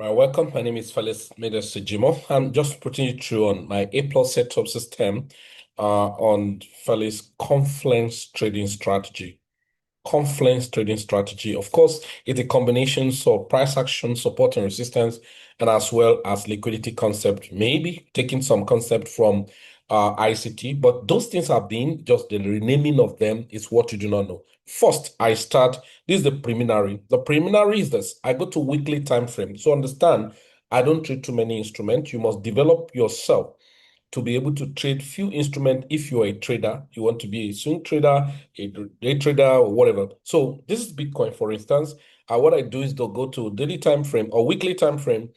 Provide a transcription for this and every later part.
Right, welcome. My name is Felix Sejimo. I'm just putting you through on my A plus setup system on Felix Confluence trading strategy. Confluence trading strategy. Of course, it's a combination of price action, support and resistance, and as well as liquidity concept. Maybe taking some concept from ICT, but those things have been just the renaming of them is what you do not know. First, I start. This is the preliminary. The preliminary is this. I go to weekly time frame. So understand, I don't trade too many instruments. You must develop yourself to be able to trade few instruments if you're a trader. You want to be a swing trader, a day trader, or whatever. So this is Bitcoin, for instance. What I do is to go to daily time frame or weekly time frame,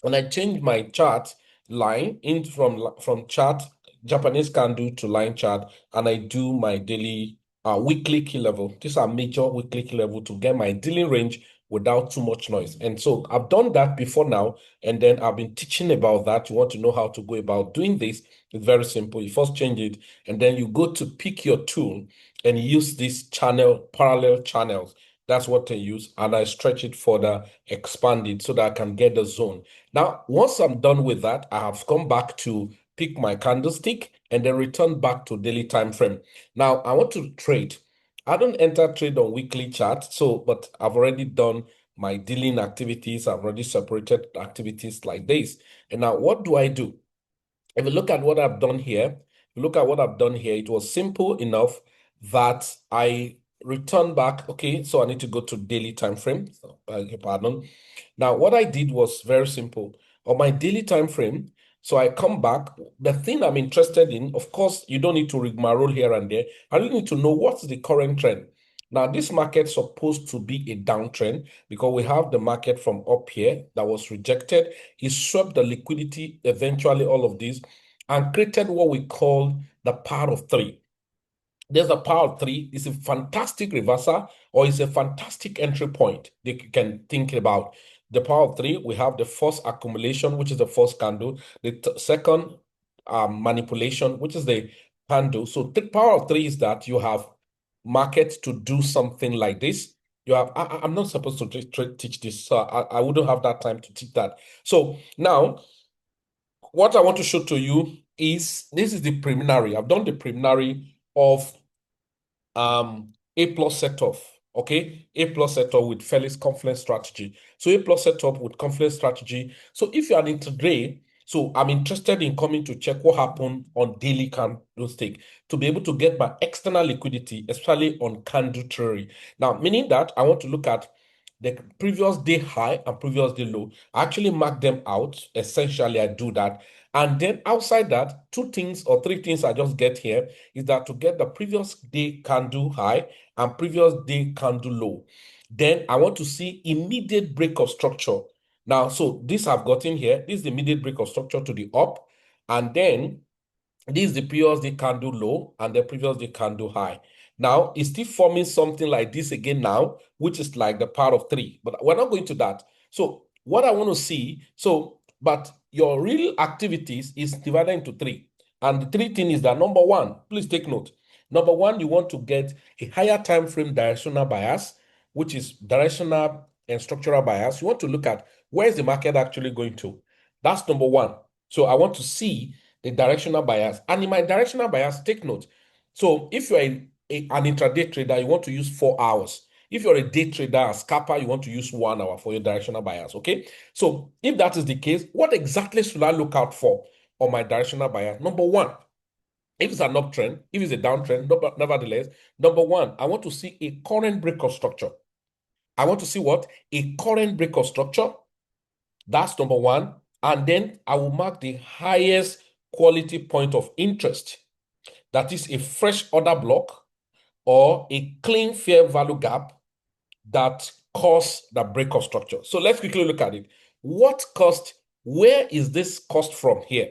and I change my chart line in from chart Japanese candle to line chart, and I do my daily weekly key level. These are major weekly key level to get my dealing range without too much noise. And so I've done that before now, and then I've been teaching about that. You want to know how to go about doing this? It's very simple. You first change it, and then you go to pick your tool and use this channel, parallel channels. That's what I use, and I stretch it further, expand it so that I can get the zone. Now, once I'm done with that, I have come back to pick my candlestick and then return back to daily time frame. Now, I want to trade. I don't enter trade on weekly chart, but I've already done my dealing activities. I've already separated activities like this. And now what do I do? If you look at what I've done here, it was simple enough that I return back. Okay, so I need to go to daily time frame. Pardon. Now, what I did was very simple. On my daily time frame, so I come back. The thing I'm interested in, of course, you don't need to rigmarole here and there. I really need to know what's the current trend. Now, this market's supposed to be a downtrend because we have the market from up here that was rejected. He swept the liquidity, eventually all of this, and created what we call the power of three. There's a power of three. It's a fantastic reversal or it's a fantastic entry point that you can think about. The power of three, we have the first accumulation, which is the first candle, the second manipulation, which is the candle. So the power of three is that you have market to do something like this. You have, I'm not supposed to teach this, so I wouldn't have that time to teach that. So now, what I want to show to you is this is the preliminary. I've done the preliminary of A plus setup. Okay, A plus setup with Felix Confluence strategy. So A plus setup with Confluence strategy. So if you are in today, so I'm interested in coming to check what happened on daily candlestick to be able to get my external liquidity, especially on candle theory. Now, meaning that I want to look at the previous day high and previous day low. I actually mark them out. Essentially, I do that. And then outside that, two things or three things I just get here is that to get the previous day candle high and previous day candle low. Then I want to see immediate break of structure. Now, so this I've gotten here. This is the immediate break of structure to the up. And then this is the previous day candle low and the previous day candle high. Now, it's still forming something like this again now, which is like the power of three. But we're not going to that. So what I want to see, but your real activities is divided into three. And the three thing is that number one, please take note. Number one, you want to get a higher time frame directional bias, which is directional and structural bias. You want to look at where is the market actually going to. That's number one. So I want to see the directional bias. And in my directional bias, take note. So if you're an intraday trader, you want to use 4 hours. If you're a day trader, a scalper, you want to use 1 hour for your directional bias, okay? So if that is the case, what exactly should I look out for on my directional bias? Number one, if it's an uptrend, if it's a downtrend, nevertheless, number one, I want to see a current break of structure. I want to see what? A current break of structure. That's number one. And then I will mark the highest quality point of interest. That is a fresh order block or a clean fair value gap that caused the break of structure. So let's quickly look at it. What cost? Where is this cost from here?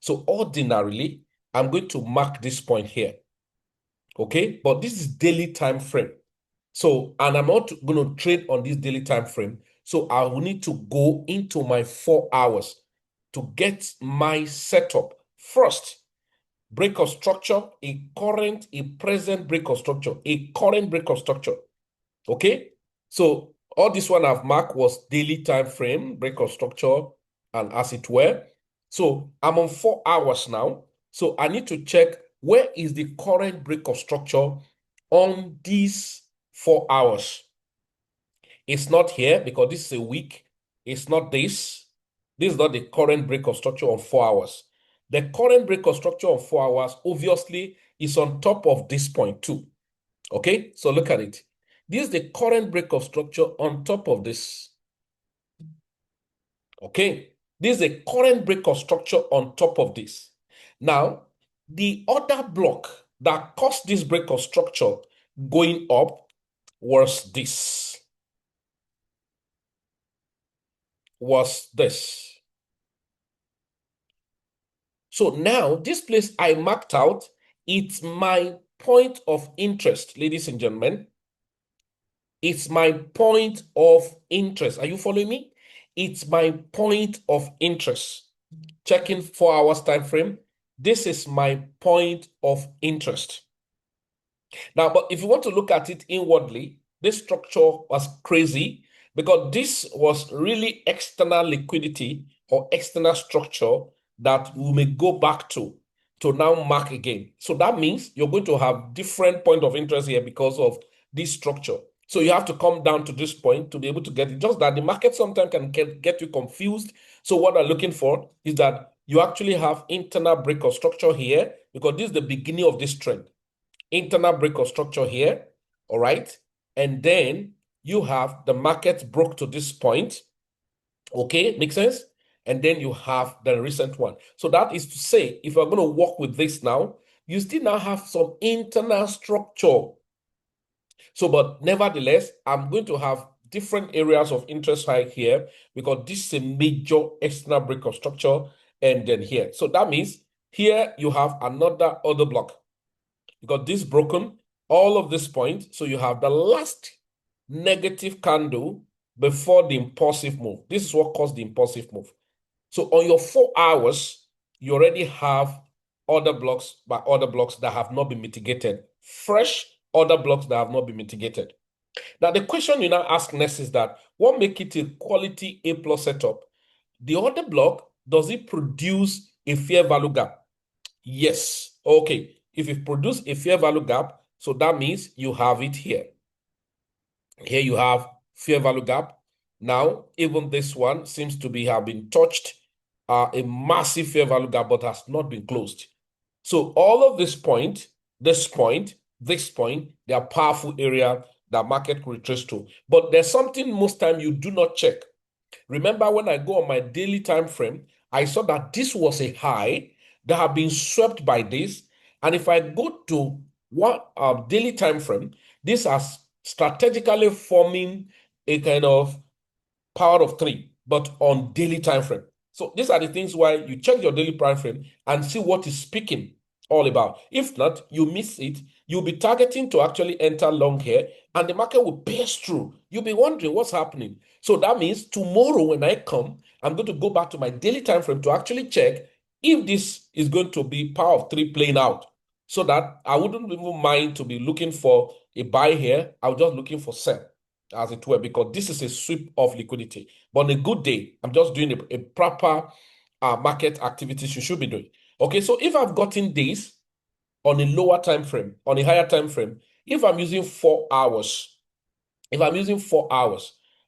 So ordinarily, I'm going to mark this point here. Okay, but this is daily time frame. So, and I'm not going to trade on this daily time frame. So I will need to go into my 4 hours to get my setup. First, break of structure, a present break of structure, a current break of structure. Okay? So All this one I've marked was daily time frame, break of structure, and as it were. So I'm on 4 hours now. So I need to check where is the current break of structure on these 4 hours. It's not here because this is a week. It's not this. This is not the current break of structure on 4 hours. The current break of structure on 4 hours obviously is on top of this point too. Okay, so look at it. This is the current break of structure on top of this. Okay, this is a current break of structure on top of this. Now, the other block that caused this break of structure going up was this. So now, this place I marked out, it's my point of interest, ladies and gentlemen. It's my point of interest. Are you following me? It's my point of interest. Checking 4 hours time frame. This is my point of interest. Now, but if you want to look at it inwardly, this structure was crazy because this was really external liquidity or external structure that we may go back to now mark again. So that means you're going to have different point of interest here because of this structure. So you have to come down to this point to be able to get it. Just that the market sometimes can get you confused. So what I'm looking for is that you actually have internal break of structure here because this is the beginning of this trend. Internal break of structure here, all right? And then you have the market broke to this point. Okay, make sense? And then you have the recent one. So that is to say, if you're going to work with this now, you still now have some internal structure. So, but nevertheless, I'm going to have different areas of interest right here because this is a major external break of structure and then here. So that means here you have another other block because this broken all of this point. So you have the last negative candle before the impulsive move. This is what caused the impulsive move. So on your 4 hours, you already have other blocks by other blocks that have not been mitigated. Fresh other blocks that have not been mitigated. Now, the question you now ask next is that what make it a quality A plus setup? The other block, does it produce a fair value gap? Yes. Okay. If it produce a fair value gap, so that means you have it here. Here you have fair value gap. Now, even this one seems to be have been touched, a massive fair value gap, but has not been closed. So all of this point, they are powerful area that market could retrace to. But there's something most time you do not check. Remember when I go on my daily time frame, I saw that this was a high that have been swept by this. And if I go to what daily time frame, this has strategically forming a kind of power of three, but on daily time frame. So these are the things why you check your daily time frame and see what is speaking all about. If not, you miss it. You'll be targeting to actually enter long here, and the market will burst through. You'll be wondering what's happening. So that means tomorrow when I come, I'm going to go back to my daily time frame to actually check if this is going to be power of three playing out, so that I wouldn't even mind to be looking for a buy here. I'm just looking for sell, as it were, because this is a sweep of liquidity. But on a good day, I'm just doing a proper market activities you should be doing. Okay, so if I've gotten this on a lower time frame, on a higher time frame, if I'm using 4 hours,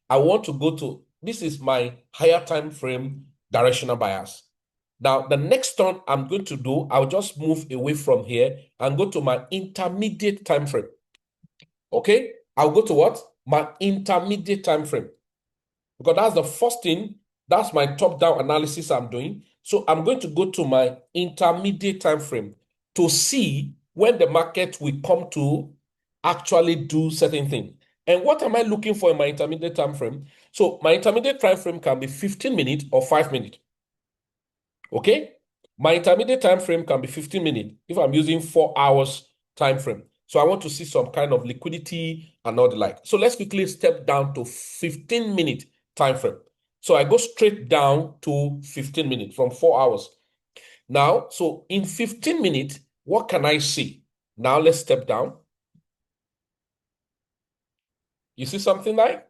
I want to go to, this is my higher time frame directional bias. Now, the next turn I'm going to do, I'll just move away from here and go to my intermediate time frame. Okay, I'll go to what? My intermediate time frame. Because that's the first thing, that's my top-down analysis I'm doing. So I'm going to go to my intermediate time frame to see when the market will come to actually do certain things. And what am I looking for in my intermediate time frame? So my intermediate time frame can be 15 minutes or 5 minutes. Okay? My intermediate time frame can be 15 minutes if I'm using 4 hours time frame. So I want to see some kind of liquidity and all the like. So let's quickly step down to 15-minute time frame. So I go straight down to 15 minutes from 4 hours. Now, so in 15 minutes, what can I see? Now let's step down. You see something like?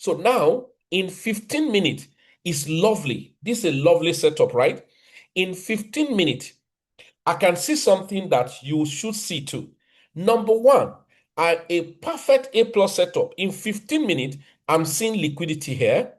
So now in 15 minutes, it's lovely. This is a lovely setup, right? In 15 minutes, I can see something that you should see too. Number one, a perfect A plus setup. In 15 minutes, I'm seeing liquidity here.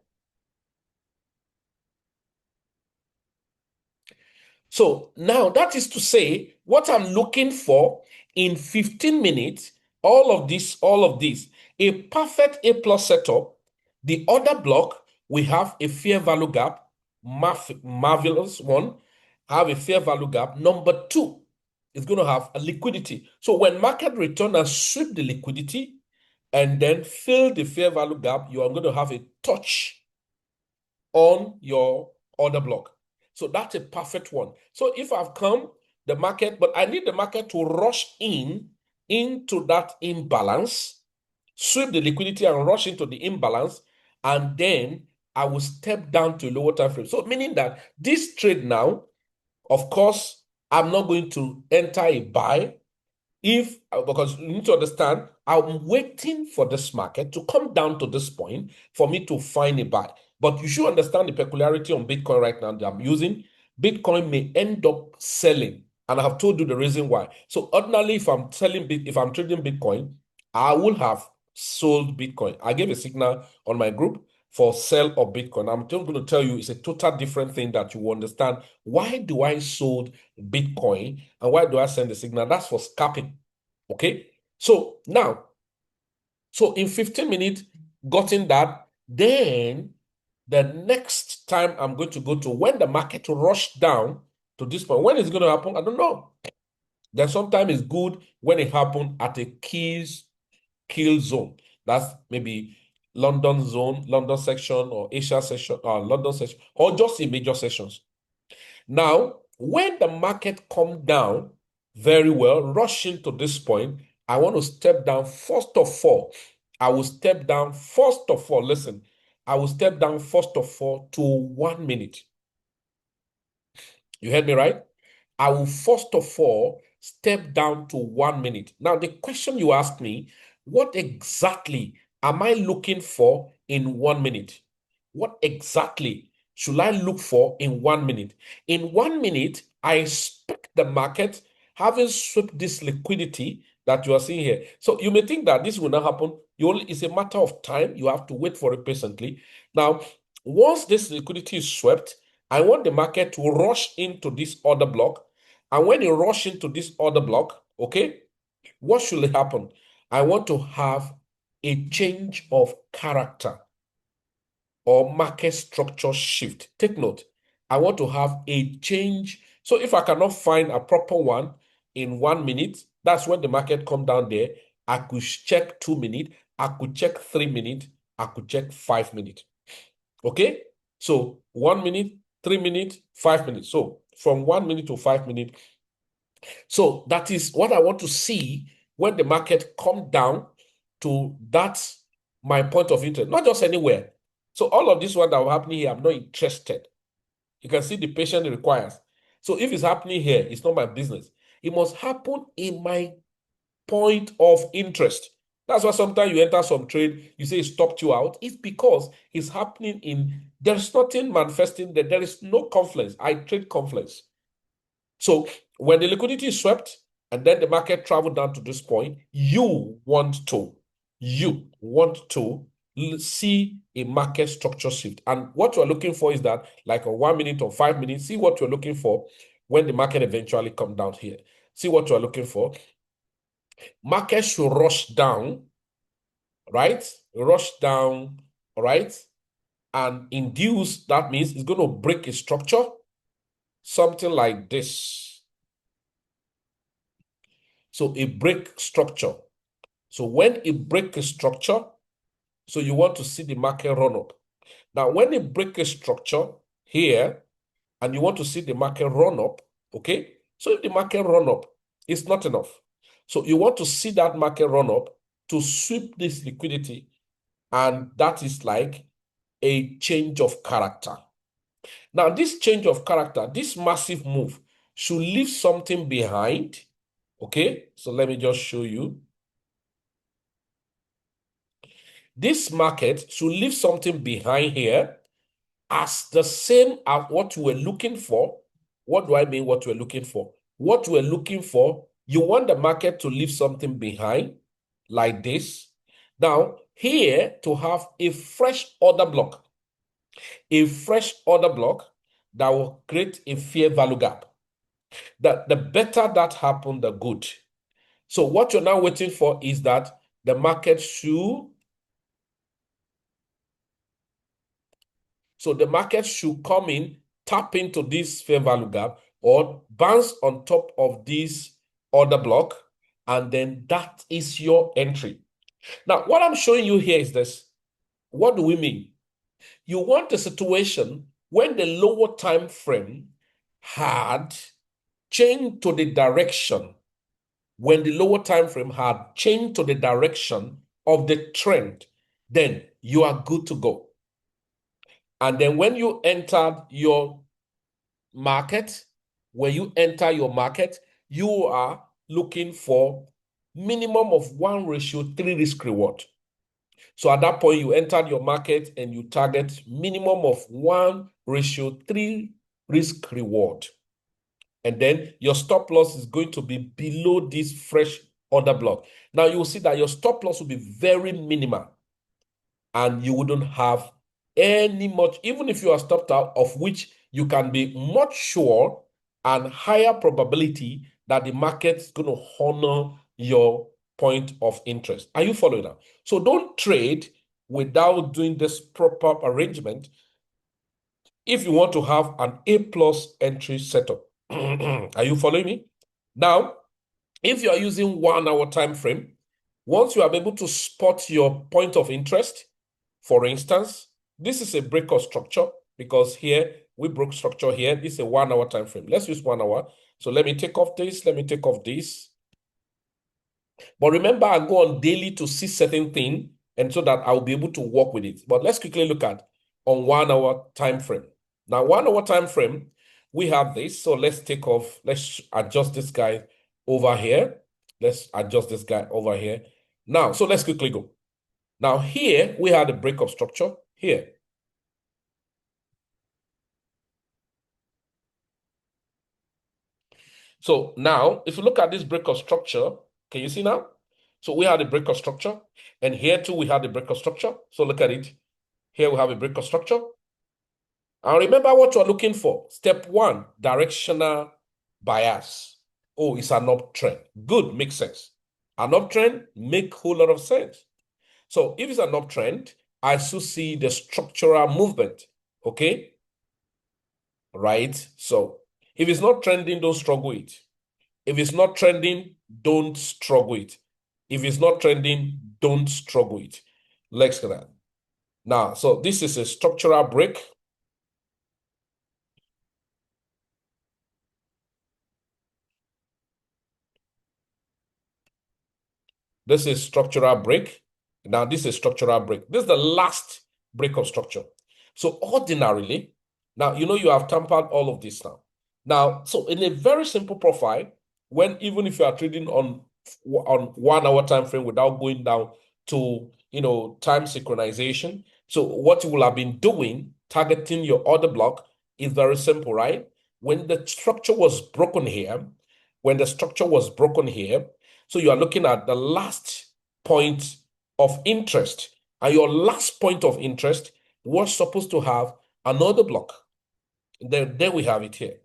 So now that is to say, what I'm looking for in 15 minutes, all of this, a perfect A plus setup. The other block, we have a fair value gap, marvelous one, have a fair value gap. Number two is going to have a liquidity. So when market return and sweep the liquidity and then fill the fair value gap, you are going to have a touch on your order block. So that's a perfect one. So if I've come the market, but I need the market to rush into that imbalance, sweep the liquidity and rush into the imbalance, and then I will step down to a lower time frame. So meaning that this trade now, of course, I'm not going to enter a buy if because you need to understand, I'm waiting for this market to come down to this point for me to find a buy. But you should understand the peculiarity on Bitcoin right now that I'm using. Bitcoin may end up selling, and I have told you the reason why. So ordinarily, if I'm if I'm trading Bitcoin, I will have sold Bitcoin. I gave a signal on my group for sell of Bitcoin. I'm just going to tell you it's a total different thing that you understand. Why do I sold Bitcoin and why do I send the signal? That's for scalping. Okay. So now, so in 15 minutes, gotten that, then the next time I'm going to go to when the market rush down to this point. When it's going to happen, I don't know. Then sometimes it's good when it happens at a kill zone. That's maybe London zone, London section, or Asia section, or London section, or just in major sessions. Now, when the market come down very well, rushing to this point, I want to step down first of all. I will step down first of all. Listen, I will step down first of all to 1 minute. You heard me right? I will first of all step down to 1 minute. Now, the question you asked me, what exactly am I looking for in 1 minute? What exactly should I look for in 1 minute? In 1 minute, I expect the market having swept this liquidity that you are seeing here. So you may think that this will not happen. It's a matter of time. You have to wait for it patiently. Now, once this liquidity is swept, I want the market to rush into this order block. And when you rush into this order block, okay, what should happen? I want to have a change of character or market structure shift. Take note, I want to have a change. So if I cannot find a proper one in 1 minute, that's when the market come down there. I could check 2 minutes, I could check 3 minutes, I could check 5 minutes. Okay? So 1 minute, 3 minutes, 5 minutes. So from 1 minute to 5 minutes. So that is what I want to see when the market come down to that my point of interest, not just anywhere. So all of this one that will happen here, I'm not interested. You can see the patience it requires. So if it's happening here, it's not my business. It must happen in my point of interest. That's why sometimes you enter some trade, you say it stopped you out. It's because it's happening there's nothing manifesting there. There is no confluence. I trade confluence. So when the liquidity is swept and then the market traveled down to this point, you want to see a market structure shift. And what you're looking for is that, like a 1 minute or 5 minutes, see what you're looking for when the market eventually come down here. See what you're looking for. Market should rush down, right? Rush down, all right? And induce, that means it's going to break a structure, something like this. So a break structure. So when it break a structure, so you want to see the market run up. Now, when it break a structure here, and you want to see the market run up, okay? So if the market run up, it's not enough. So you want to see that market run up to sweep this liquidity, and that is like a change of character. Now, this change of character, this massive move should leave something behind, okay? So let me just show you. This market should leave something behind here as the same as what we're looking for. What do I mean what we're looking for? What we're looking for, you want the market to leave something behind like this. Now, here to have a fresh order block, that will create a fair value gap. The better that happens, the good. So what you're now waiting for is that the market should, come in, tap into this fair value gap, or bounce on top of this order block, and then that is your entry. Now, what I'm showing you here is this. What do we mean? You want a situation when the lower time frame had changed to the direction, when the lower time frame had changed to the direction of the trend, then you are good to go. And then when you entered your market, you are looking for minimum of 1:3 risk reward. So at that point, you entered your market and you target minimum of 1:3 risk reward. And then your stop loss is going to be below this fresh order block. Now you will see that your stop loss will be very minimal and you wouldn't have any much, even if you are stopped out, of which you can be much sure and higher probability that the market is going to honor your point of interest. Are you following now? So don't trade without doing this proper arrangement if you want to have an A+ entry setup. Are you following me? Now, if you are using 1 hour time frame, once you are able to spot your point of interest, for instance, this is a breakout structure because here we broke structure here. This is a 1 hour time frame. Let's use 1 hour. So let me take off this. Let me take off this. But remember, I go on daily to see certain thing, and so that I'll be able to work with it. But let's quickly look at on 1 hour time frame. Now, 1 hour time frame, we have this. So let's take off. Let's adjust this guy over here. Let's adjust this guy over here. Now, so let's quickly go. Now, here we have the breakup structure here. So now, if you look at this breakup structure, can you see now? So we have the breakup structure, and here too we have the breakup structure. So look at it. Here we have a breakup structure. And remember what you're looking for. Step 1, directional bias. Oh, it's an uptrend. Good, makes sense. An uptrend make a whole lot of sense. So if it's an uptrend, I should see the structural movement, okay? Right? So if it's not trending, don't struggle it. If it's not trending, don't struggle it. If it's not trending, don't struggle it. Let's look at that. Now, so this is a structural break. This is structural break. Now, this is structural break. This is the last break of structure. So ordinarily, now, you know, you have tampered all of this now. Now, so in a very simple profile, when even if you are trading on 1 hour time frame without going down to, you know, time synchronization. So what you will have been doing, targeting your order block, is very simple, right? When the structure was broken here, so you are looking at the last point of interest, and your last point of interest was supposed to have another block. There we have it here.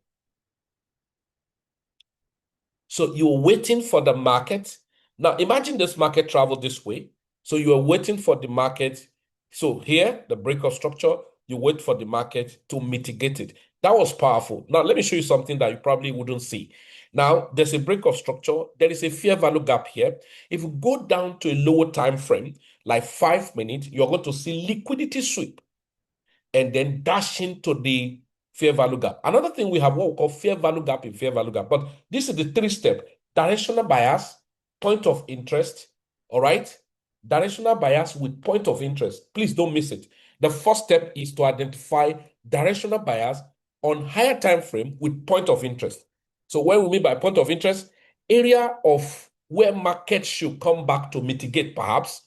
So you're waiting for the market. Now imagine this market traveled this way. So you are waiting for the market. So here, the breakout structure, you wait for the market to mitigate it. That was powerful. Now let me show you something that you probably wouldn't see. Now there's a breakout structure. There is a fair value gap here. If you go down to a lower time frame, like 5 minutes, you're going to see liquidity sweep and then dash into the fair value gap. Another thing, we have what we call fair value gap in fair value gap. But this is the 3-step: directional bias, point of interest. All right. Directional bias with point of interest. Please don't miss it. The first step is to identify directional bias on higher time frame with point of interest. So what we mean by point of interest, area of where market should come back to mitigate, perhaps.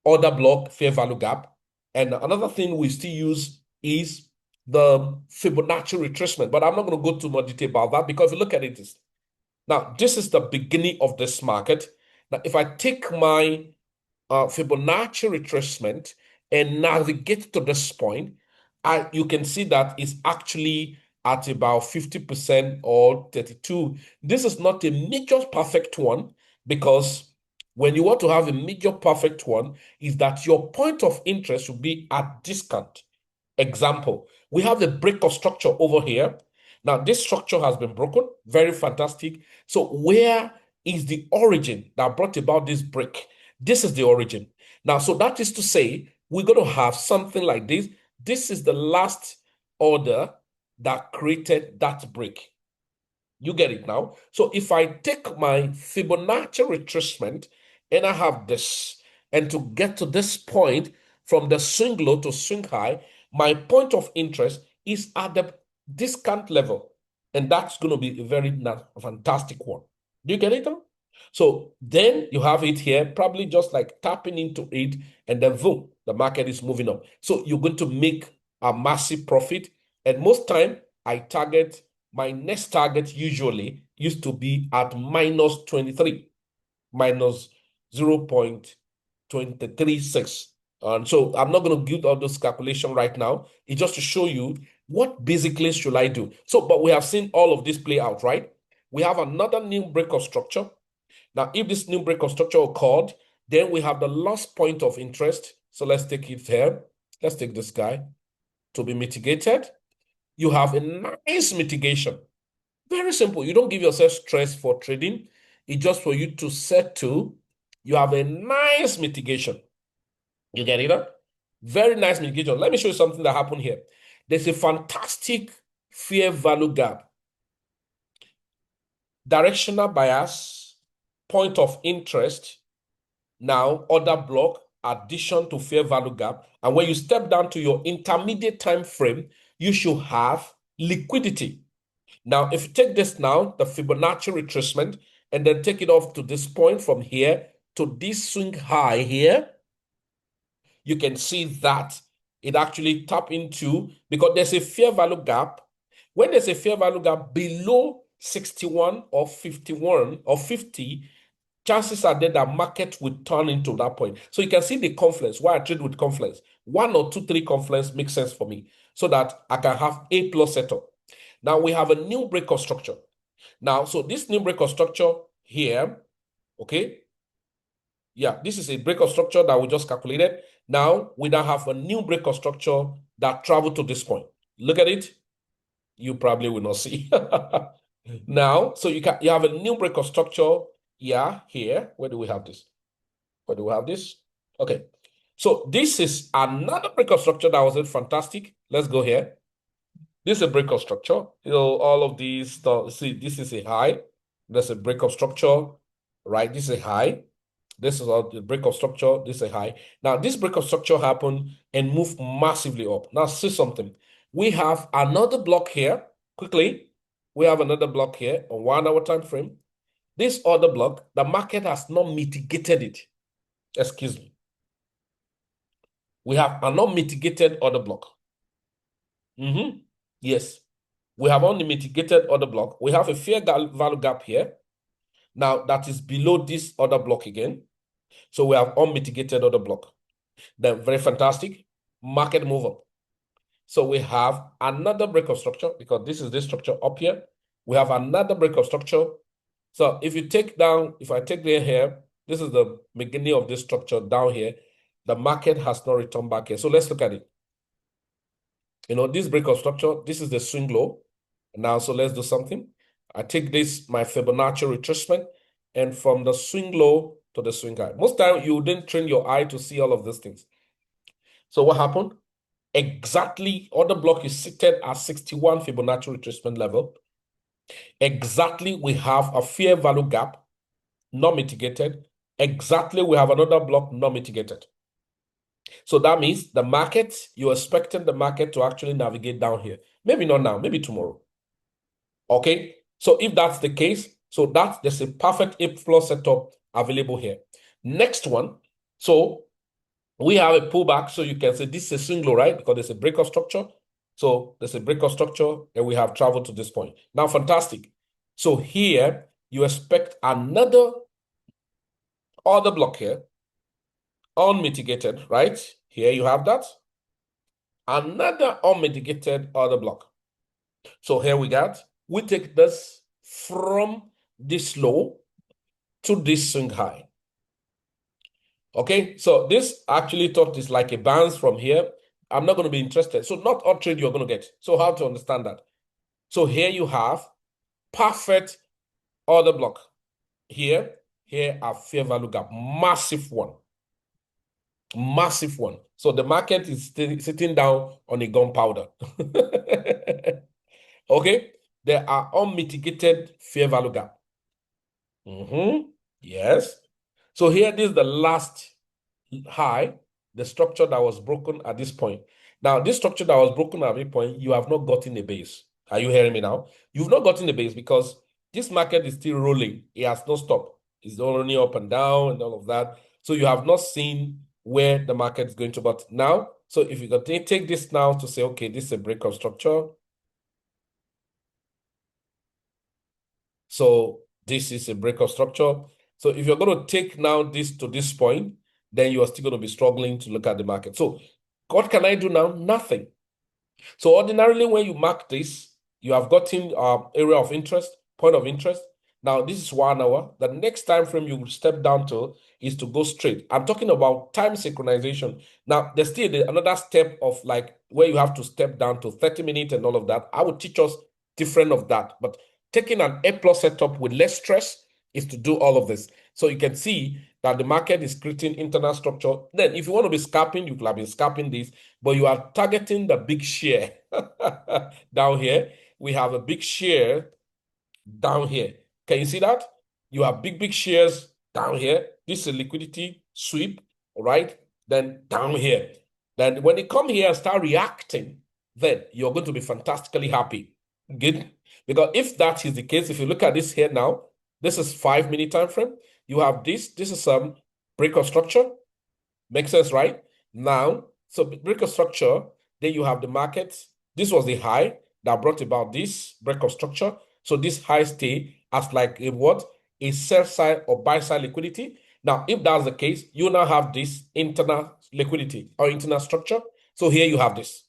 order block, fair value gap. And another thing we still use is the Fibonacci retracement, but I'm not going to go too much detail about that because if you look at it, now this is the beginning of this market. Now, if I take my Fibonacci retracement and navigate to this point, you can see that it's actually at about 50% or 32. This is not a major perfect one because when you want to have a major perfect one, is that your point of interest should be at discount. Example, we have the break of structure over here. Now, this structure has been broken. Very fantastic. So where is the origin that brought about this break? This is the origin. Now, so that is to say, we're going to have something like this. This is the last order that created that break. You get it now? So if I take my Fibonacci retracement and I have this, and to get to this point from the swing low to swing high, my point of interest is at the discount level. And that's going to be a very fantastic one. Do you get it now? So then you have it here, probably just like tapping into it, and then boom, the market is moving up. So you're going to make a massive profit. And most time, I target my next target usually used to be at minus 23, minus 0.236. And so I'm not going to give all those calculation right now. It's just to show you what basically should I do. So, but we have seen all of this play out, right? We have another new break of structure. Now, if this new break of structure occurred, then we have the last point of interest. So let's take it here. Let's take this guy to be mitigated. You have a nice mitigation. Very simple. You don't give yourself stress for trading. It's just for you to settle. You have a nice mitigation. You get it? Huh? Very nice mitigation. Let me show you something that happened here. There's a fantastic fair value gap. Directional bias, point of interest, now order block, addition to fair value gap. And when you step down to your intermediate time frame, you should have liquidity. Now, if you take this now, the Fibonacci retracement, and then take it off to this point from here to this swing high here, you can see that it actually tap into, because there's a fair value gap. When there's a fair value gap below 61 or 51 or 50, chances are there that market will turn into that point. So you can see the Confluence, why I trade with Confluence. 1 or 2, 3 Confluence makes sense for me so that I can have A plus setup. Now we have a new break of structure. Now, so this new break of structure here, okay? Yeah, this is a break of structure that we just calculated. Now we now have a new break of structure that traveled to this point. Look at it. You probably will not see. Now, so you have a new break of structure. Yeah, here. Where do we have this? Where do we have this? Okay. So this is another break of structure that was fantastic. Let's go here. This is a break of structure. You know, all of these, see, this is a high. There's a break of structure, right? This is a high. This is the break of structure. This is a high. Now, this break of structure happened and moved massively up. Now, see something. We have another block here. Quickly, we have another block here on 1 hour time frame. This other block, the market has not mitigated it. Excuse me. We have a non-mitigated order block. Yes. We have only mitigated order block. We have a fair value gap here. Now, that is below this other block again. So we have unmitigated order block. Then very fantastic. Market move up. So we have another break of structure because this is this structure up here. We have another break of structure. So if you take down, if I take there here, this is the beginning of this structure down here. The market has not returned back here. So let's look at it. You know, this break of structure, this is the swing low. Now, so let's do something. I take this, my Fibonacci retracement, and from the swing low to the swing high. Most time you didn't train your eye to see all of these things. So what happened? Exactly, order block is seated at 61 Fibonacci retracement level. Exactly, we have a fair value gap, not mitigated. Exactly, we have another block not mitigated. So that means the market, you're expecting the market to actually navigate down here. Maybe not now, maybe tomorrow. Okay, so if that's the case, so there's a perfect A plus setup available here. Next one, so We have a pullback, so you can say this is a swing low, right? Because there's a break of structure. So there's a break of structure, and we have traveled to this point. Now, fantastic. So here, you expect another order block here, unmitigated, right? Here you have that. Another unmitigated order block. So here we take this from this low to this swing high. Okay, so this actually thought is like a bounce from here. I'm not going to be interested. So not all trade you're going to get. So how to understand that? So here you have perfect order block. Here are fair value gap, massive one. Massive one. So the market is sitting down on a gunpowder. Okay, there are unmitigated fair value gap. Yes. So here, this is the last high, the structure that was broken at this point. Now, this structure that was broken at this point, you have not gotten a base. Are you hearing me now? You've not gotten a base because this market is still rolling. It has no stop. It's only up and down and all of that. So you have not seen where the market is going to. But now, so if you can take this now to say, okay, this is a break of structure. So this is a break of structure. So if you're going to take now this to this point, then you are still going to be struggling to look at the market. So what can I do now? Nothing. So ordinarily, when you mark this, you have gotten area of interest, point of interest. Now, this is 1 hour. The next time frame you will step down to is to go straight. I'm talking about time synchronization. Now, there's still another step of like where you have to step down to 30 minutes and all of that. I will teach us different of that. But taking an A plus setup with less stress is to do all of this. So you can see that the market is creating internal structure. Then if you want to be scalping, you could have been scalping this, but you are targeting the big share down here. We have a big share down here. Can you see that? You have big shares down here. This is a liquidity sweep, all right? Then down here. Then when they come here and start reacting, then you're going to be fantastically happy. Good? Because if that is the case, if you look at this here now, this is 5-minute time frame. You have this. This is some break of structure. Makes sense, right? Now, so break of structure, then you have the market. This was the high that brought about this break of structure. So this high stay as like a what? A sell side or buy side liquidity. Now, if that's the case, you now have this internal liquidity or internal structure. So here you have this.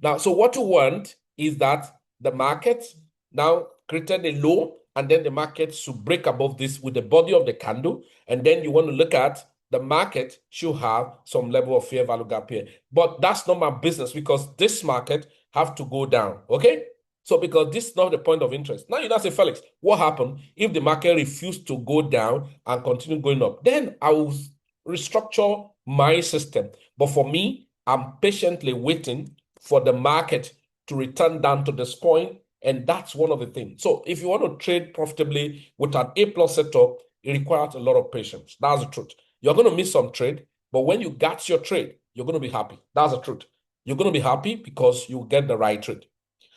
Now, so what you want is that the market now created a low, and then the market should break above this with the body of the candle. And then you want to look at the market should have some level of fair value gap here. But that's not my business because this market have to go down. Okay. So because this is not the point of interest. Now you now say, Felix, what happened if the market refused to go down and continue going up? Then I will restructure my system. But for me, I'm patiently waiting for the market to return down to this point. And that's one of the things. So if you want to trade profitably with an A plus setup, it requires a lot of patience. That's the truth. You're going to miss some trade, but when you get your trade, you're going to be happy. That's the truth. You're going to be happy because you get the right trade.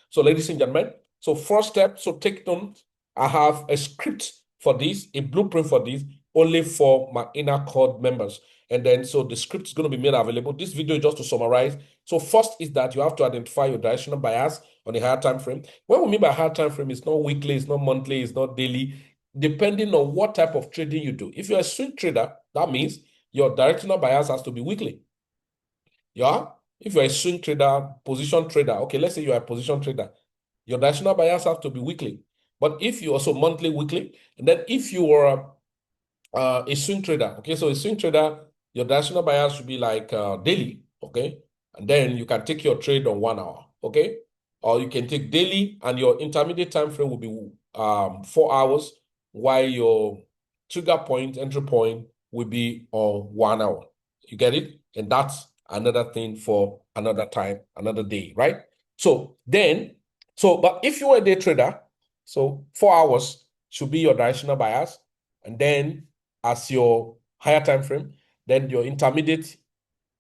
So ladies and gentlemen, so first step, so take note, I have a script for this, a blueprint for this, only for my inner core members. And then, so the script is going to be made available. This video is just to summarize. So first is that you have to identify your directional bias on a higher time frame. What we mean by higher time frame is not weekly, it's not monthly, it's not daily, depending on what type of trading you do. If you're a swing trader, that means your directional bias has to be weekly. Yeah? If you're a swing trader, position trader, okay, let's say you're a position trader, your directional bias has to be weekly. But if you also monthly, weekly, and then if you are a swing trader, okay, so a swing trader, your directional bias should be like daily, okay, and then you can take your trade on 1 hour, okay, or you can take daily, and your intermediate time frame will be 4 hours, while your trigger point, entry point will be on 1 hour. You get it? And that's another thing for another time, another day, right? So then, but if you are a day trader, so 4 hours should be your directional bias, and then as your higher time frame, then your intermediate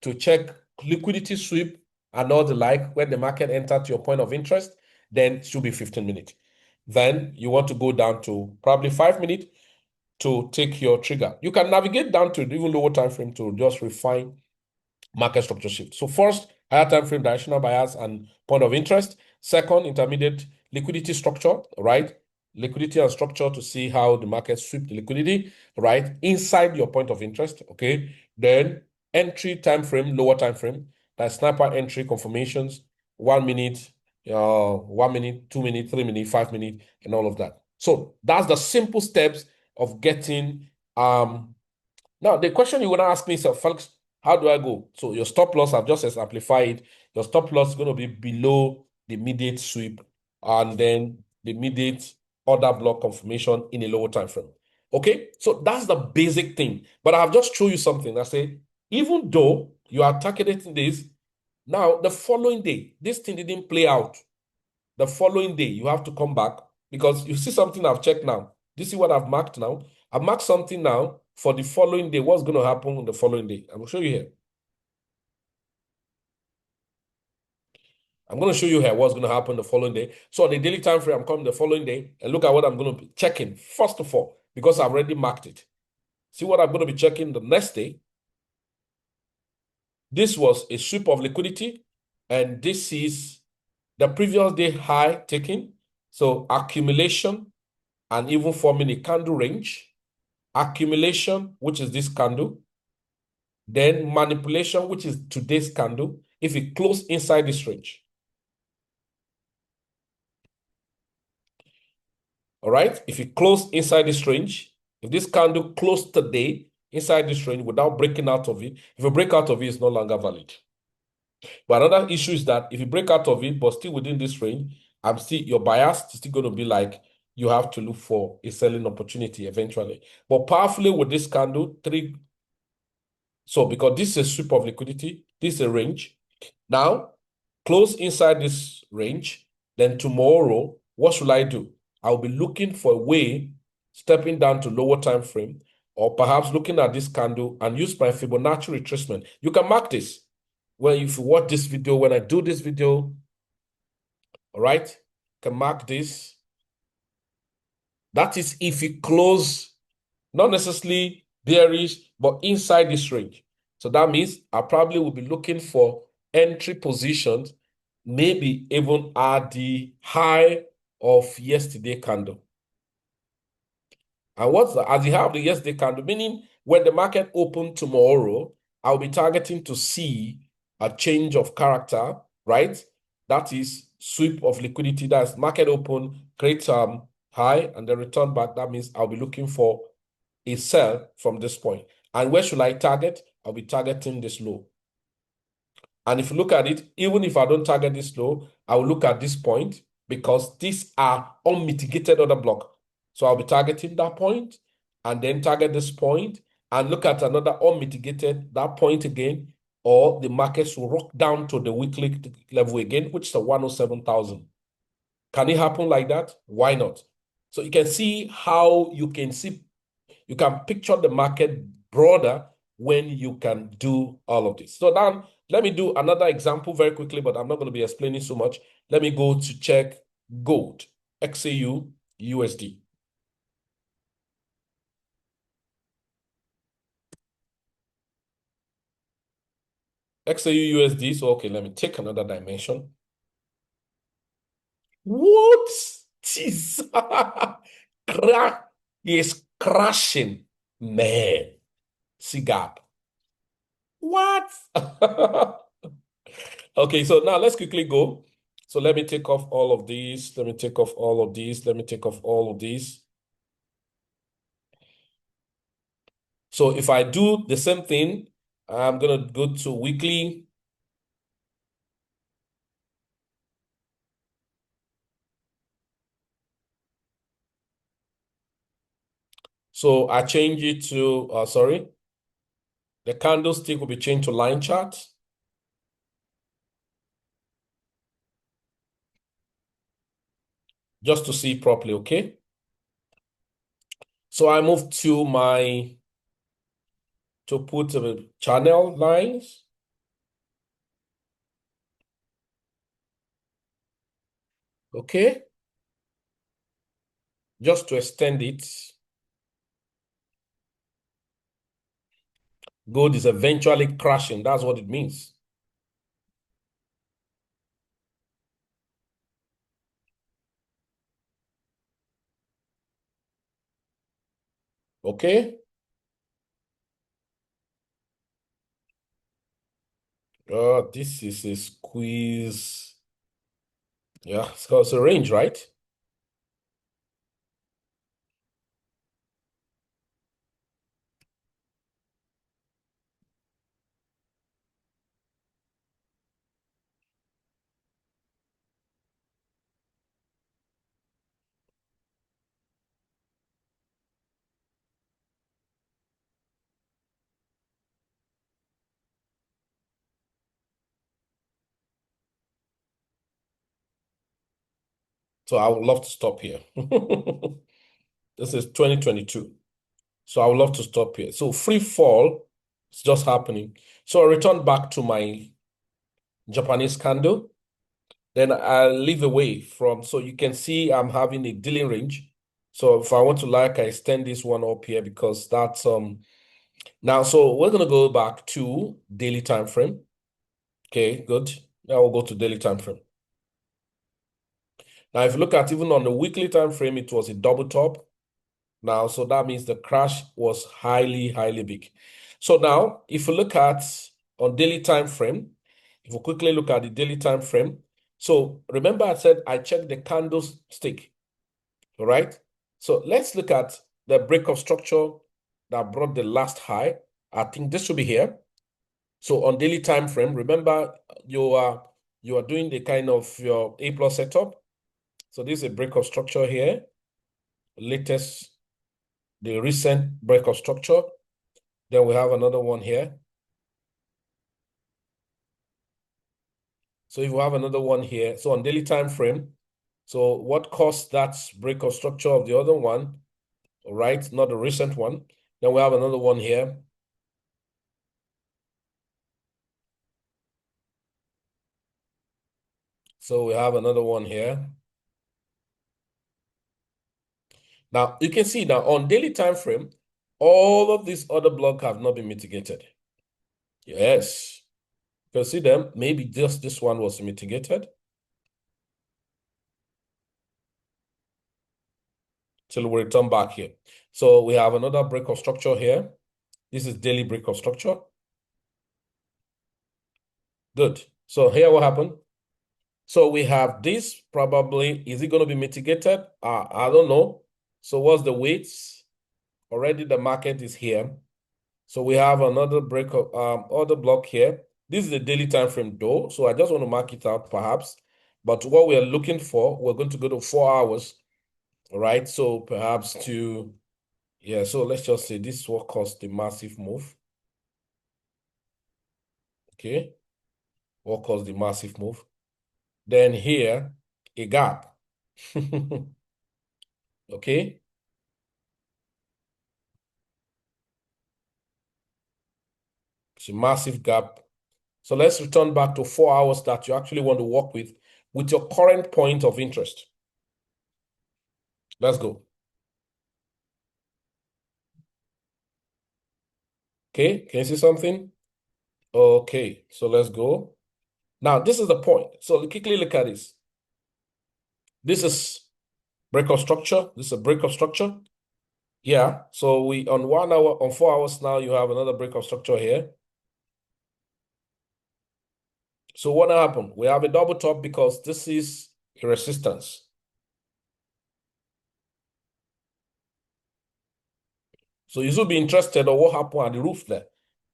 to check liquidity sweep and all the like when the market entered to your point of interest, then it should be 15 minutes. Then you want to go down to probably 5 minutes to take your trigger. You can navigate down to even lower time frame to just refine market structure shift. So first, higher time frame directional bias and point of interest. Second, intermediate liquidity structure, right? Liquidity and structure to see how the market sweep the liquidity, right? Inside your point of interest, okay? Then entry time frame, lower time frame, that sniper entry confirmations, 1 minute, 1 minute, 2 minutes, 3 minutes, 5 minutes, and all of that. So that's the simple steps of getting now, the question you're going to ask me is, Felix, how do I go? So your stop loss, I've just amplified. Your stop loss is going to be below the immediate sweep and then the immediate order block confirmation in a lower time frame. Okay, so that's the basic thing. But I've just shown you something. I say, even though you are targeting this, now the following day, this thing didn't play out. The following day, you have to come back because you see something I've checked now. Do you see what I've marked now? I've marked something now for the following day. What's going to happen on the following day? I'm going to show you here. I'm going to show you here what's going to happen the following day. So on the daily time frame, I'm coming the following day and look at what I'm going to be checking first of all, because I've already marked it. See what I'm going to be checking the next day. This was a sweep of liquidity, and this is the previous day high taken. So accumulation and even forming a candle range. Accumulation, which is this candle, then manipulation, which is today's candle, if it close inside this range. All right, if it close inside this range, if this candle closed today inside this range without breaking out of it, if you break out of it, it's no longer valid. But another issue is that if you break out of it, but still within this range, I'm still your bias is still going to be like you have to look for a selling opportunity eventually. But powerfully with this candle, so because this is a sweep of liquidity, this is a range. Now, close inside this range, then tomorrow, what should I do? I'll be looking for a way, stepping down to lower time frame, or perhaps looking at this candle and use my Fibonacci retracement. You can mark this. Well, if you watch this video, when I do this video, all right, you can mark this. That is if you close, not necessarily bearish, but inside this range. So that means I probably will be looking for entry positions, maybe even at the high of yesterday candle. And what's that? As you have the yesterday candle, meaning when the market opened tomorrow, I'll be targeting to see a change of character, right? That is sweep of liquidity. That's market open, create high, and then return back. That means I'll be looking for a sell from this point. And where should I target? I'll be targeting this low. And if you look at it, even if I don't target this low, I will look at this point because these are unmitigated order block. So I'll be targeting that point and then target this point and look at another unmitigated, that point again, or the markets will rock down to the weekly level again, which is the 107,000. Can it happen like that? Why not? So you can see how you can picture the market broader when you can do all of this. So now let me do another example very quickly, but I'm not going to be explaining so much. Let me go to check gold, XAU, USD. XAU USD. So, okay, let me take another dimension. What? Jeez. Is crashing. Man. See gap. What? Okay, so now let's quickly go. So let me take off all of these. Let me take off all of these. Let me take off all of these. So if I do the same thing, I'm going to go to weekly. So I change it to, sorry, the candlestick will be changed to line chart. Just to see properly, okay? So I move to to put the channel lines. Okay? Just to extend it. Gold is eventually crashing. That's what it means. Okay? This is a squeeze. Yeah, it's a range, right? So I would love to stop here. This is 2022. So I would love to stop here. So free fall is just happening. So I return back to my Japanese candle. Then I'll leave away from, so you can see I'm having a dealing range. So if I want to like, I extend this one up here because that's now. So we're gonna go back to daily time frame. Okay, good. Now we'll go to daily time frame. Now, if you look at even on the weekly time frame, it was a double top. Now, so that means the crash was highly, highly big. So now, if you look at on daily time frame, if we quickly look at the daily time frame, so remember I said I checked the candlestick, all right? So let's look at the break of structure that brought the last high. I think this should be here. So on daily time frame, remember you are doing the kind of your A plus setup. So this is a break of structure here, latest, the recent break of structure. Then we have another one here. So if we have another one here, so on daily time frame, so what caused that break of structure of the other one, all right, not the recent one. Then we have another one here. So we have another one here. Now you can see now on daily time frame, all of these other blocks have not been mitigated. Yes, you can see them. Maybe just this one was mitigated. Till we return back here. So we have another break of structure here. This is daily break of structure. Good. So here what happened? So we have this probably, is it going to be mitigated? I don't know. So what's the weights? Already the market is here. So we have another break of other block here. This is the daily time frame though. So I just want to mark it out perhaps. But what we are looking for, we're going to go to 4 hours. All right. So perhaps to, yeah, so let's just say this is what caused the massive move. Okay. What caused the massive move? Then here, a gap. Okay. It's a massive gap. So let's return back to 4 hours that you actually want to work with your current point of interest. Let's go. Okay, can you see something? Okay, so let's go. Now, this is the point. So quickly look at this. This is break of structure. This is a break of structure. Yeah, so we on 1 hour, on 4 hours now, you have another break of structure here. So what happened? We have a double top because this is a resistance. So you should be interested in what happened at the roof there,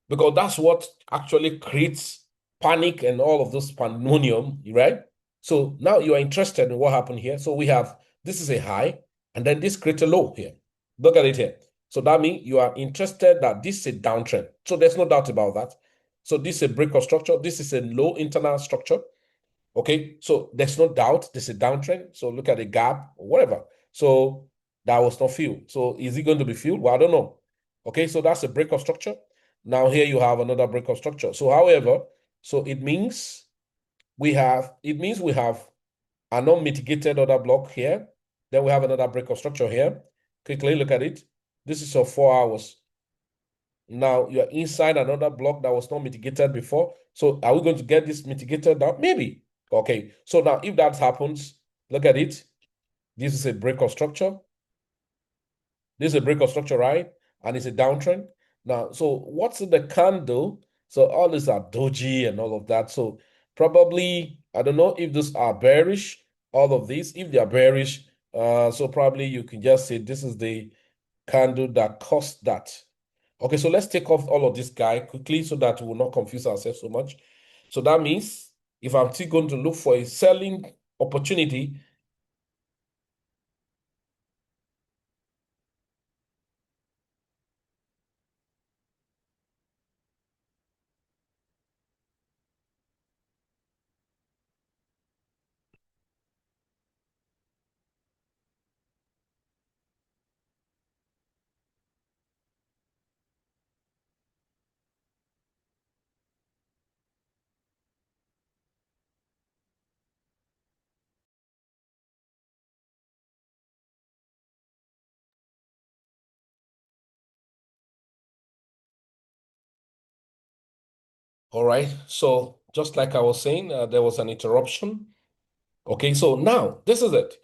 because that's what actually creates panic and all of this pandemonium, right? So now you are interested in what happened here. So we have, this is a high, and then this creates a low here. Look at it here. So that means you are interested that this is a downtrend. So there's no doubt about that. So this is a break of structure. This is a low internal structure. Okay, so there's no doubt this is a downtrend. So look at the gap or whatever. So that was not filled. So is it going to be filled? Well, I don't know. Okay, so that's a break of structure. Now here you have another break of structure. So however, so it means we have a non-mitigated other block here. Then we have another break of structure here. Quickly look at it. This is for 4 hours. Now you're inside another block that was not mitigated before. So are we going to get this mitigated now? Maybe. Okay. So now if that happens, look at it. This is a break of structure. This is a break of structure, right? And it's a downtrend. Now, so what's in the candle? So all these are doji and all of that. So probably, I don't know if these are bearish, all of these. If they are bearish, so probably you can just say this is the candle that caused that. Okay, so let's take off all of this guy quickly so that we will not confuse ourselves so much. So that means if I'm still going to look for a selling opportunity, all right. So just like I was saying, there was an interruption. Okay, so now this is it.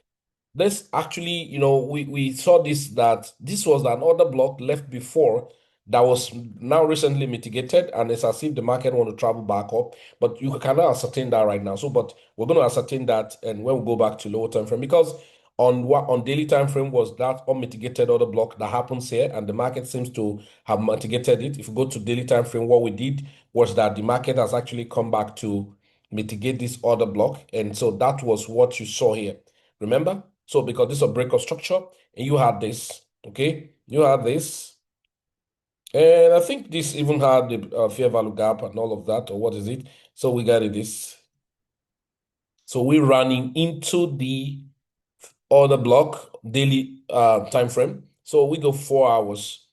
This actually, we saw this that this was another block left before that was now recently mitigated, and it's as if the market want to travel back up, but you cannot ascertain that right now. So, but we're going to ascertain that, and when we go back to lower time frame, because on daily time frame was that unmitigated other block that happens here, and the market seems to have mitigated it. If you go to daily time frame, what we did was that the market has actually come back to mitigate this other block, and so that was what you saw here. Remember? So because this is a break of structure, and you had this, okay? You had this, and I think this even had the fair value gap and all of that, or what is it? So we got it this. So we're running into the other block daily time frame. So we go 4 hours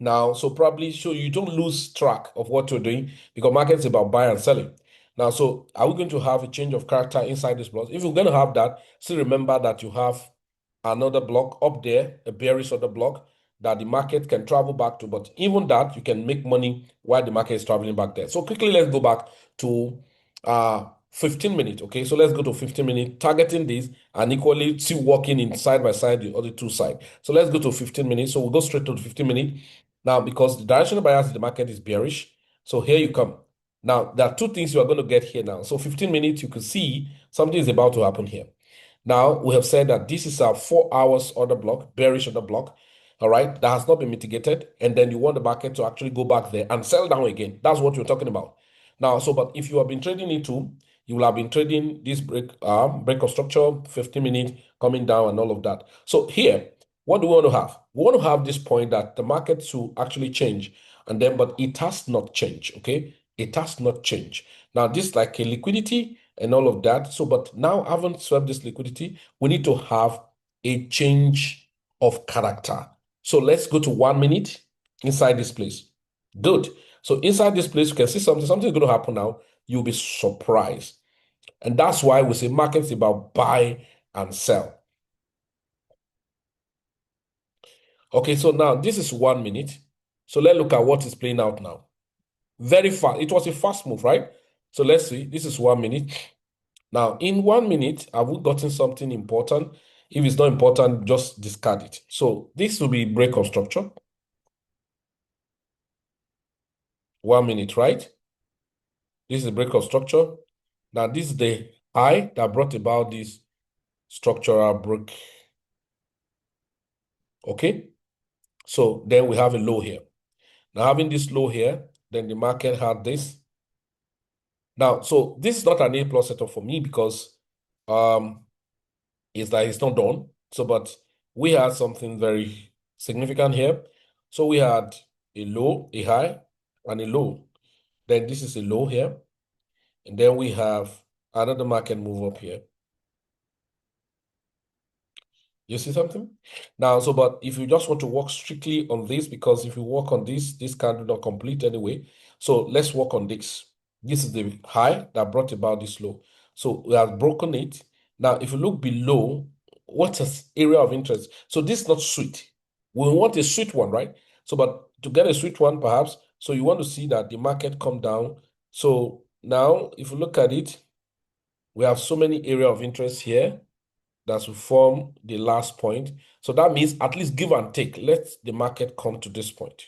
now. So probably so you don't lose track of what you're doing because market is about buy and selling. Now, so are we going to have a change of character inside this block? If you're going to have that, still remember that you have another block up there, a bearish other block that the market can travel back to. But even that, you can make money while the market is traveling back there. So quickly, let's go back to 15 minutes. Okay, so let's go to 15 minutes, targeting this and equally still working in side by side the other two side. So let's go to 15 minutes. So we'll go straight to the 15 minutes. Now, because the directional bias in the market is bearish, so here you come. Now, there are two things you are going to get here now. So 15 minutes, you can see something is about to happen here. Now, we have said that this is our 4 hours order block, bearish order block, all right, that has not been mitigated. And then you want the market to actually go back there and sell down again. That's what you're talking about. Now, so, but if you have been trading into, you will have been trading this break of structure, 15 minutes coming down and all of that. So here, what do we want to have? We want to have this point that the market to actually change. And then, but it has not changed, okay? It has not changed. Now, this is like a liquidity and all of that. So, but now having swept this liquidity, we need to have a change of character. So let's go to 1 minute inside this place. Good. So inside this place, you can see something is going to happen now. You'll be surprised. And that's why we say markets about buy and sell. Okay, so now this is 1 minute. So let's look at what is playing out now. Very fast. It was a fast move, right? So let's see. This is 1 minute. Now, in 1 minute, have we gotten something important? If it's not important, just discard it. So this will be break of structure. 1 minute, right? This is break of structure. Now, this is the high that brought about this structural break. Okay? So then we have a low here. Now, having this low here, then the market had this. Now, so this is not an A plus setup for me because it's that it's not done. So, but we had something very significant here. So we had a low, a high, and a low. Then this is a low here. And then we have another market move up here. You see something? Now, so, but if you just want to work strictly on this, because if you work on this candle not complete anyway. So let's work on this. This is the high that brought about this low. So we have broken it. Now, if you look below, what's an area of interest? So this is not sweet. We want a sweet one, right? So, but to get a sweet one, perhaps. So you want to see that the market come down. So now, if you look at it, we have so many area of interest here that will form the last point. So that means at least give and take. Let the market come to this point.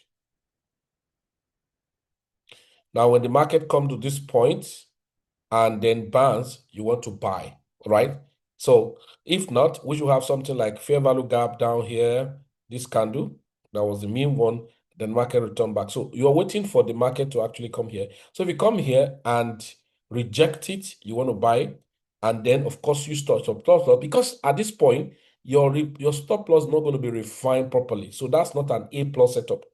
Now, when the market come to this point and then bounce, you want to buy, right? So if not, we should have something like fair value gap down here, this candle. That was the mean one, then market return back. So you're waiting for the market to actually come here. So if you come here and reject it, you want to buy, and then of course you stop loss, because at this point, your stop loss is not going to be refined properly. So that's not an A plus setup.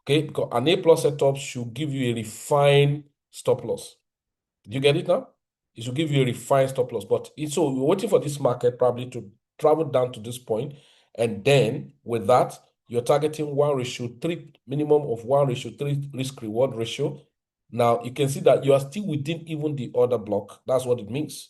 Okay, because an A plus setup should give you a refined stop loss. Do you get it now? It should give you a refined stop loss. But so we're waiting for this market probably to travel down to this point. And then with that, you're targeting 1:3, minimum of 1:3 risk reward ratio. Now you can see that you are still within even the order block. That's what it means.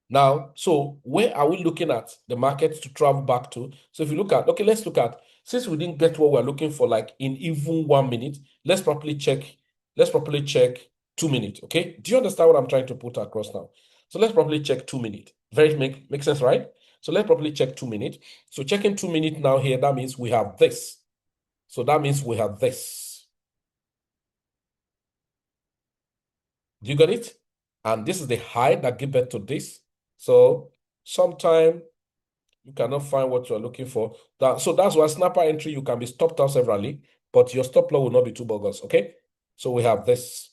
Now, so where are we looking at the market to travel back to? So if you look at, okay, let's look at, since we didn't get what we're looking for, like in even 1 minute, let's properly check 2 minutes, okay? Do you understand what I'm trying to put across now? So let's properly check 2 minutes. Very make sense, right? So let's properly check 2 minutes. So checking 2 minutes now here, that means we have this. So that means we have this. Do you get it? And this is the high that give birth to this. So sometime you cannot find what you're looking for. So that's why snapper entry, you can be stopped out severally, but your stop loss will not be too bogus, okay? So we have this.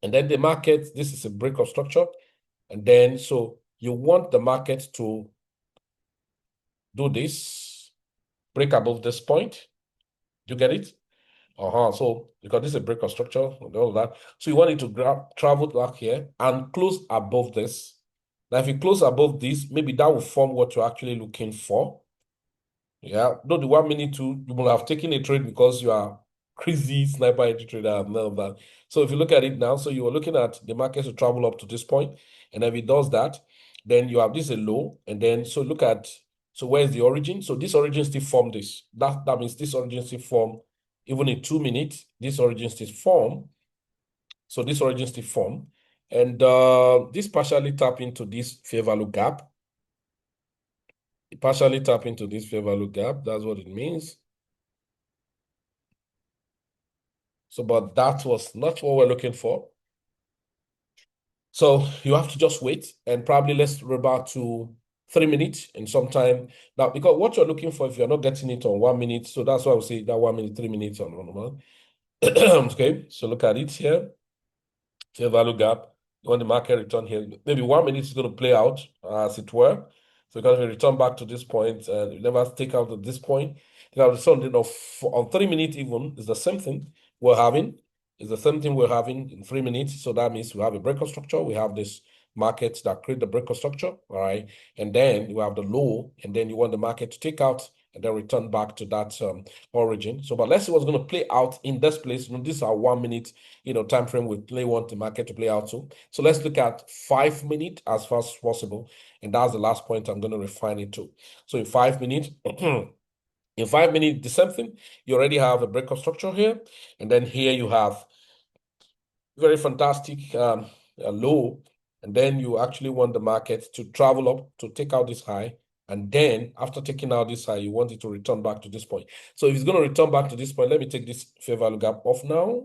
And then the market, this is a break of structure. And then, so you want the market to do this, break above this point. Do you get it? So because this is a break of structure and all that. So you want it to travel back here and close above this. Now, if you close above this, maybe that will form what you're actually looking for. Yeah, though the 1 minute too, you will have taken a trade because you are crazy sniper entry trader and all that. So if you look at it now, so you are looking at the market to travel up to this point, and if it does that, then you have this a low, and then so look at, so where's the origin? So this origin still form this. That means this origin still form even in 2 minutes. This origin still form. So this origin still form, and this partially tap into this fair value gap. Partially tap into this fair value gap. That's what it means. So, but that was not what we're looking for. So you have to just wait and probably let's revert to 3 minutes in some time. Now, because what you're looking for, if you're not getting it on 1 minute, so that's why we say that 1 minute, 3 minutes on normal. Okay, so look at it here. Fair value gap. You want the market return here. Maybe 1 minute is going to play out, as it were. So because we return back to this point and you never take out at this point, you have something of on 3 minutes even is the same thing we're having. It's the same thing we're having in 3 minutes. So that means we have a breakout structure. We have this market that create the breakout structure, all right? And then you have the low, and then you want the market to take out and then return back to that origin. So, but let's see what's going to play out in this place. This is our 1 minute, time frame we want the market to play out to. So let's look at 5 minutes as fast as possible. And that's the last point I'm going to refine it to. So in 5 minutes, in 5 minutes, the same thing. You already have a breakout structure here. And then here you have very fantastic low. And then you actually want the market to travel up to take out this high. And then after taking out this high, you want it to return back to this point. So if it's going to return back to this point, let me take this fair value gap off now.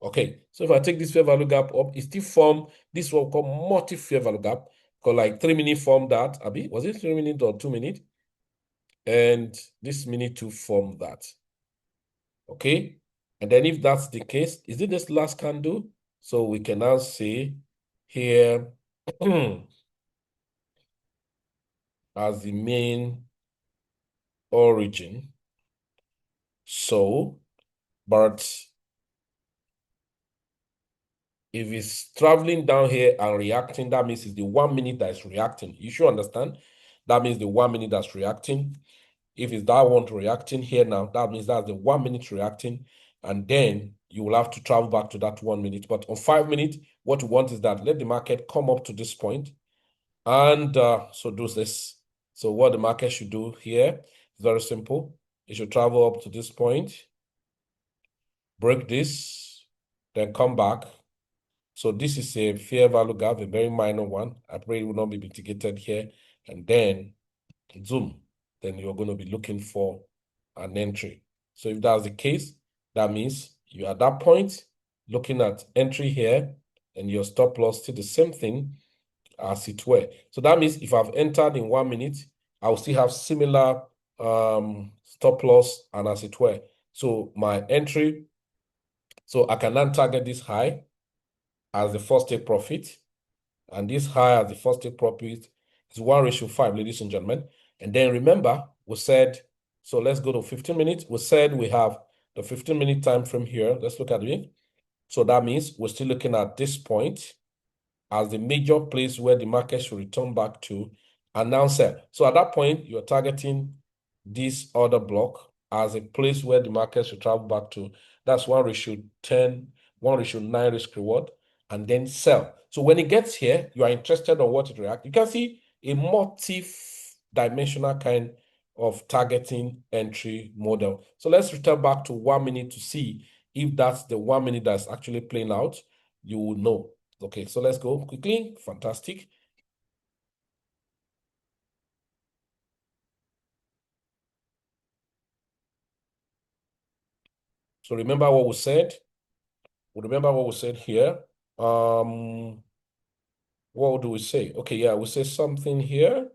Okay, so if I take this fair value gap up, it still form this what we call multi-fair value gap. Because like 3 minute form that, Abi, was it 3 minutes or 2 minutes? And this minute to form that. Okay, and then if that's the case, is it this last candle? So we can now say here as the main origin. So, but if it's traveling down here and reacting, that means it's the 1 minute that is reacting. You should understand. That means the 1 minute that's reacting. If it's that one reacting here now, that means that's the 1 minute reacting. And then you will have to travel back to that 1 minute. But on 5 minutes, what we want is that let the market come up to this point. And so do this. So what the market should do here, It's very simple. It should travel up to this point, break this, then come back. So this is a fair value gap, a very minor one. I pray it will not be mitigated here. And then zoom, then you're going to be looking for an entry. So if that's the case, that means you're at that point looking at entry here and your stop loss still the same thing as it were. So that means if I've entered in 1 minute, I will still have similar stop loss and as it were. So my entry, so I can now target this high as the first take profit, and this high as the first take profit is 1:5, ladies and gentlemen. And then remember, we said, so let's go to 15 minutes. We said we have the 15-minute time frame here. Let's look at it. So that means we're still looking at this point as the major place where the market should return back to and now sell. So at that point, you're targeting this other block as a place where the market should travel back to. That's 1:10, 1:9 risk reward, and then sell. So when it gets here, you are interested on what it reacts. You can see a multi-dimensional kind of targeting entry model. So let's return back to 1 minute to see if that's the 1 minute that's actually playing out. You will know. Okay, so let's go quickly. Fantastic. So remember what we said. Remember what we said here. What do we say? Okay, yeah, we say something here.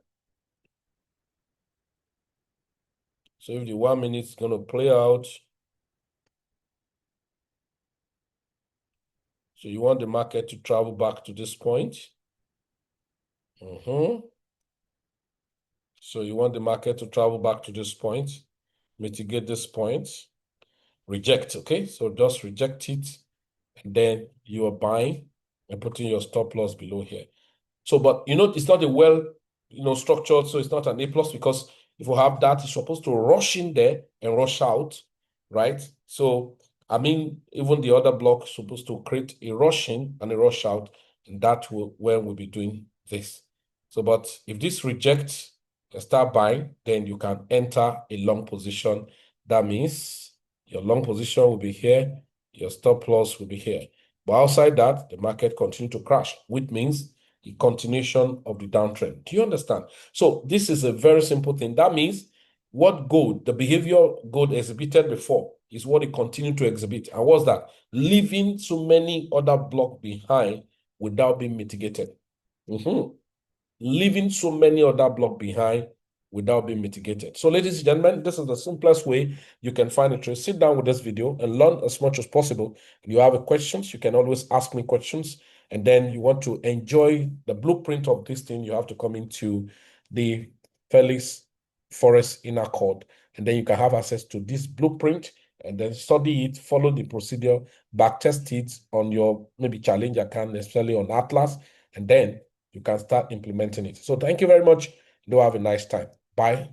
So if the 1 minute is going to play out, so you want the market to travel back to this point. So you want the market to travel back to this point, mitigate this point, reject, okay? So just reject it, and then you are buying and putting your stop loss below here. So, but it's not a well, structured, so it's not an A plus, because if you have that, it's supposed to rush in there and rush out, right? So, I mean, even the other block is supposed to create a rush in and a rush out, and that will where we'll be doing this. So, but if this rejects and start buying, then you can enter a long position. That means your long position will be here, your stop loss will be here. But outside that, the market continue to crash, which means the continuation of the downtrend. Do you understand? So this is a very simple thing. That means the behavior gold exhibited before is what it continued to exhibit. And what's that? Leaving so many other blocks behind without being mitigated. Leaving so many other blocks behind without being mitigated. So ladies and gentlemen, this is the simplest way you can find a trade. Sit down with this video and learn as much as possible. If you have questions, you can always ask me questions. And then you want to enjoy the blueprint of this thing, you have to come into the Felix FOREX inner code. And then you can have access to this blueprint and then study it, follow the procedure, backtest it on your maybe challenge account, especially on Atlas. And then you can start implementing it. So thank you very much. Do have a nice time. Bye.